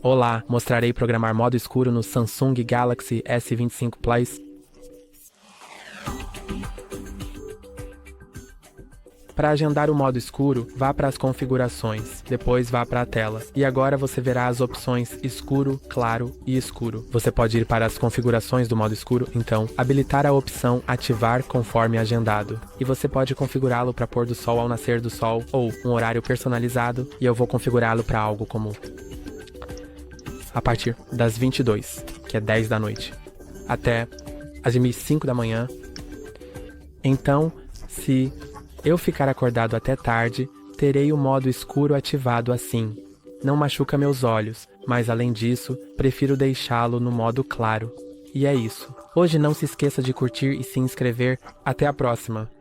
Olá, mostrarei programar modo escuro no Samsung Galaxy S25 Plus. Para agendar o modo escuro, vá para as configurações, depois vá para a tela. E agora você verá as opções escuro, claro e escuro. Você pode ir para as configurações do modo escuro, então habilitar a opção ativar conforme agendado. E você pode configurá-lo para pôr do sol ao nascer do sol, ou um horário personalizado, e eu vou configurá-lo para algo como a partir das 22, que é 10 da noite, até as 5 da manhã. Então, se eu ficar acordado até tarde, terei o modo escuro ativado assim. Não machuca meus olhos, mas além disso, prefiro deixá-lo no modo claro. E é isso. Hoje não se esqueça de curtir e se inscrever. Até a próxima!